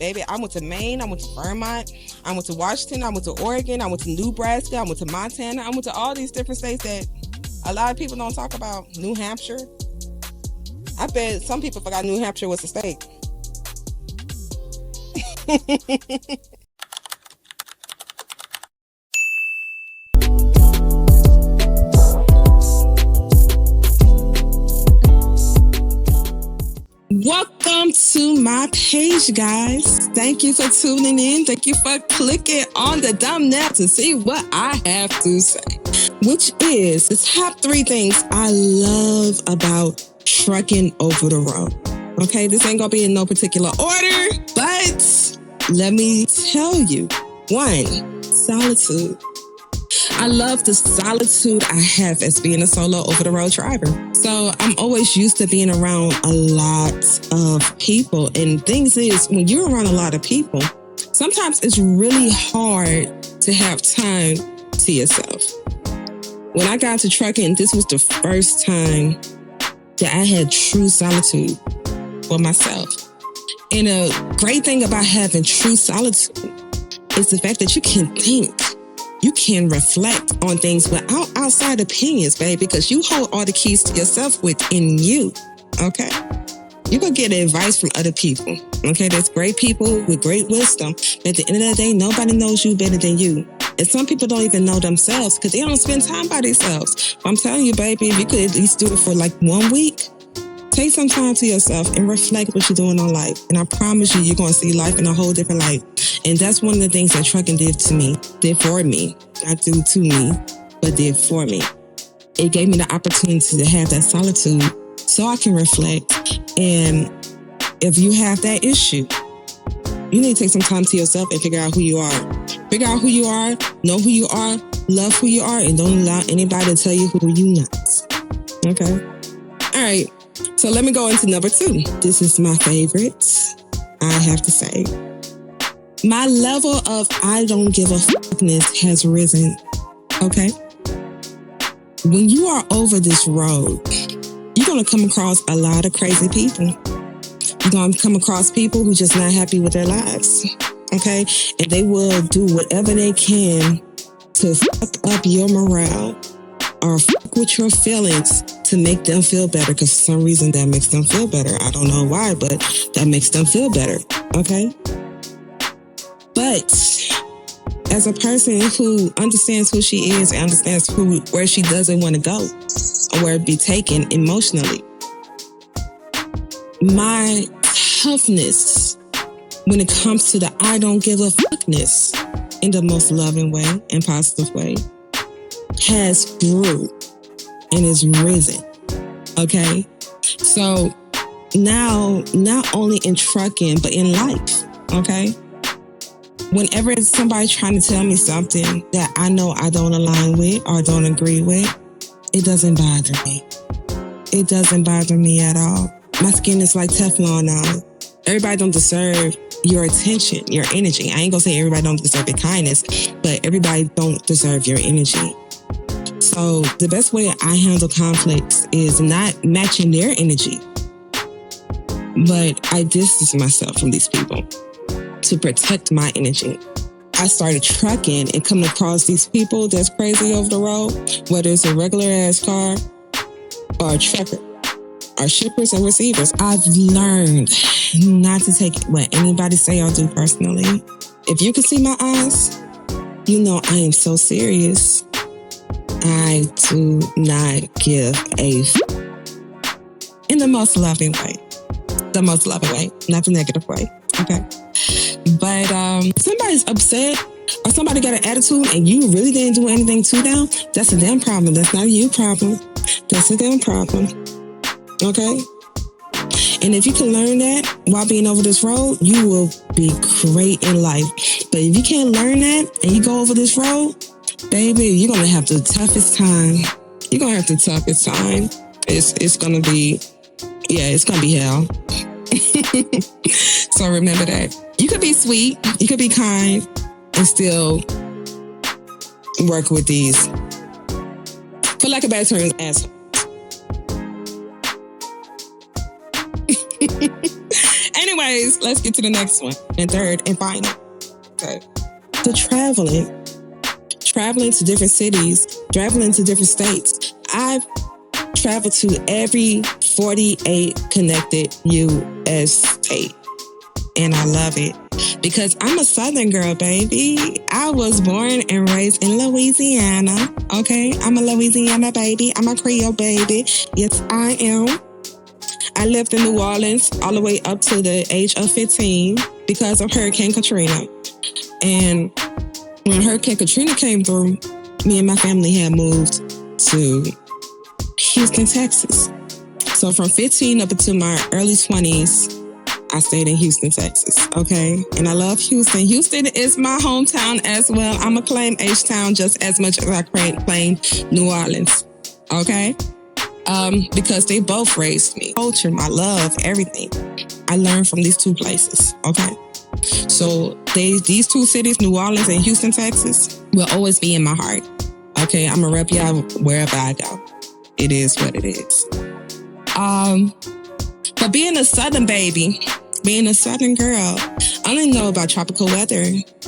Baby, I went to Maine, I went to Vermont, I went to Washington, I went to Oregon, I went to Nebraska, I went to Montana, I went to all these different states that a lot of people don't talk about. New Hampshire. I bet some people forgot New Hampshire was a state. Welcome to my page, guys. Thank you for tuning in. Thank you for clicking on the thumbnail to see what I have to say, which is the top 3 things I love about trucking over the road. Okay, this ain't gonna be in no particular order, but let me tell you. 1, solitude. I love the solitude I have as being a solo over-the-road driver. So I'm always used to being around a lot of people. And things is, when you're around a lot of people, sometimes it's really hard to have time to yourself. When I got to trucking, this was the first time that I had true solitude for myself. And a great thing about having true solitude is the fact that you can think. You can reflect on things without outside opinions, babe, because you hold all the keys to yourself within you, okay? You can get advice from other people, okay? There's great people with great wisdom, but at the end of the day, nobody knows you better than you. And some people don't even know themselves because they don't spend time by themselves. But I'm telling you, baby, if you could at least do it for like 1 week, take some time to yourself and reflect what you're doing on life. And I promise you, you're going to see life in a whole different light. And that's one of the things that trucking did for me. Not do to me, but did for me. It gave me the opportunity to have that solitude so I can reflect. And if you have that issue, you need to take some time to yourself and figure out who you are. Figure out who you are, know who you are, love who you are, and don't allow anybody to tell you who you're not. Okay? All right. So let me go into number 2. This is my favorite, I have to say. My level of I don't give a fuckness has risen, okay? When you are over this road, you're going to come across a lot of crazy people. You're going to come across people who just not happy with their lives, okay? And they will do whatever they can to fuck up your morale or fuck with your feelings to make them feel better, because for some reason that makes them feel better. I don't know why, but that makes them feel better, okay? But as a person who understands who she is and understands where she doesn't want to go or where it be taken emotionally, my toughness when it comes to the I don't give a fuckness in the most loving way and positive way has grew and is risen, okay? So now, not only in trucking, but in life, okay? Whenever somebody trying to tell me something that I know I don't align with or don't agree with, it doesn't bother me. It doesn't bother me at all. My skin is like Teflon now. Everybody don't deserve your attention, your energy. I ain't gonna say everybody don't deserve your kindness, but everybody don't deserve your energy. So the best way I handle conflicts is not matching their energy, but I distance myself from these people to protect my energy. I started trucking and coming across these people that's crazy over the road, whether it's a regular ass car or a trucker or shippers and receivers. I've learned not to take what anybody say or do personally. If you can see my eyes, you know I am so serious. I do not give a in the most loving way. The most loving way, not the negative way. Okay. But somebody's upset or somebody got an attitude and you really didn't do anything to them, that's a them problem. That's not a you problem. That's a them problem. Okay? And if you can learn that while being over this road, you will be great in life. But if you can't learn that and you go over this road, baby, you're going to have the toughest time. You're going to have the toughest time. It's going to be, it's going to be hell. So remember that. You could be sweet, you could be kind, and still work with these, for lack of better terms, assholes. Anyway, anyways, let's get to the next one. And third and final. Okay. The traveling to different cities, traveling to different states. I've traveled to every 48 connected U.S. state. And I love it because I'm a Southern girl, baby. I was born and raised in Louisiana. Okay, I'm a Louisiana baby. I'm a Creole baby. Yes, I am. I lived in New Orleans all the way up to the age of 15 because of Hurricane Katrina. And when Hurricane Katrina came through, me and my family had moved to Houston, Texas. So from 15 up until my early 20s, I stayed in Houston, Texas, okay? And I love Houston. Houston is my hometown as well. I'm a claim H-Town just as much as I claim New Orleans, okay? Because they both raised me. Culture, my love, everything. I learned from these two places, okay? So these two cities, New Orleans and Houston, Texas, will always be in my heart, okay? I'm a rep y'all wherever I go. It is what it is. But being a Southern baby, being a Southern girl, I only know about tropical weather.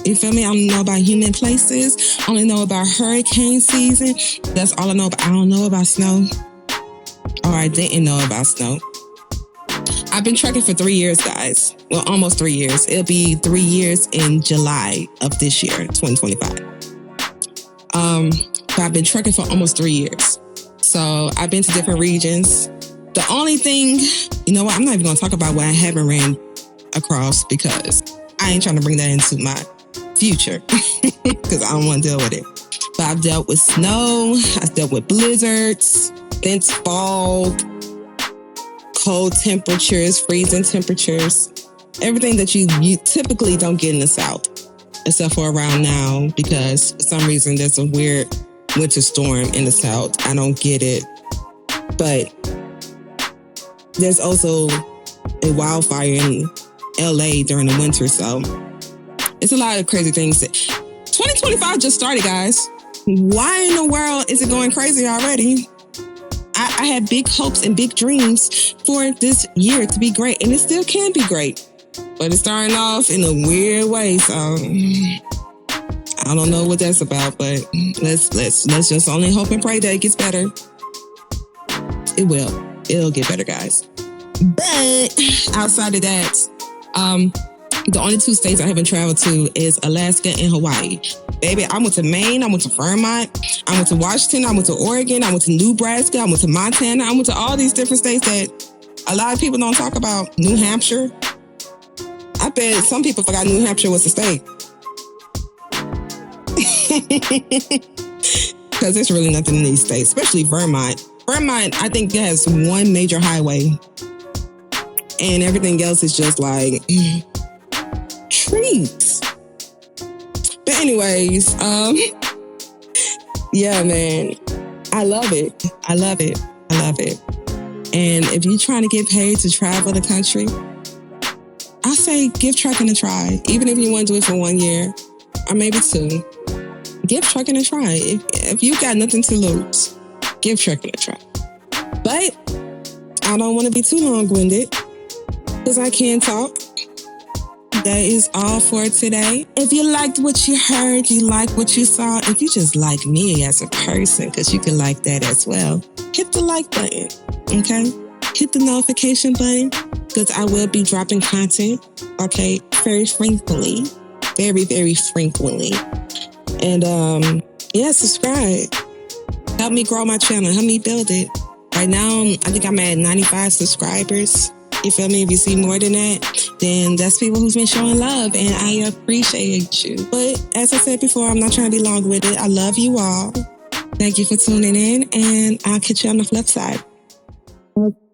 You feel me? I don't know about humid places. I only know about hurricane season. That's all I know about. I don't know about snow. Or I didn't know about snow. I've been trekking for 3 years, guys. Well, almost 3 years. It'll be 3 years in July of this year, 2025. But I've been trekking for almost 3 years. So I've been to different regions. The only thing, you know what? I'm not even going to talk about what I haven't ran across because I ain't trying to bring that into my future because I don't want to deal with it. But I've dealt with snow. I've dealt with blizzards, dense fog, cold temperatures, freezing temperatures, everything that you typically don't get in the South, except for around now because for some reason there's a weird winter storm in the South. I don't get it. But there's also a wildfire in LA during the winter, so it's a lot of crazy things. 2025 just started, guys. Why in the world is it going crazy already? I had big hopes and big dreams for this year to be great, and it still can be great. But it's starting off in a weird way, so I don't know what that's about, but let's just only hope and pray that it gets better. It will. It'll get better, guys. But outside of that, the only two states I haven't traveled to is Alaska and Hawaii. Baby, I went to Maine, I went to Vermont, I went to Washington, I went to Oregon, I went to Nebraska, I went to Montana, I went to all these different states that a lot of people don't talk about. New Hampshire. I bet some people forgot New Hampshire was a state. Because there's really nothing in these states, especially Vermont. Vermont, I think, has one major highway. And everything else is just like trees. But anyways, yeah, man. I love it. I love it. I love it. And if you're trying to get paid to travel the country, I say give trucking a try. Even if you want to do it for 1 year or maybe 2. Give trucking a try. If you got nothing to lose, give trucking a try. But I don't want to be too long-winded because I can't talk. That is all for today. If you liked what you heard, you liked what you saw, if you just like me as a person, because you can like that as well, hit the like button, okay? Hit the notification button because I will be dropping content, okay, very frequently. Very, very frequently. And yeah, subscribe. Help me grow my channel. Help me build it. Right now, I think I'm at 95 subscribers. You feel me? If you see more than that, then that's people who's been showing love, and I appreciate you. But as I said before, I'm not trying to be long-winded. I love you all. Thank you for tuning in, and I'll catch you on the flip side.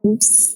Oops.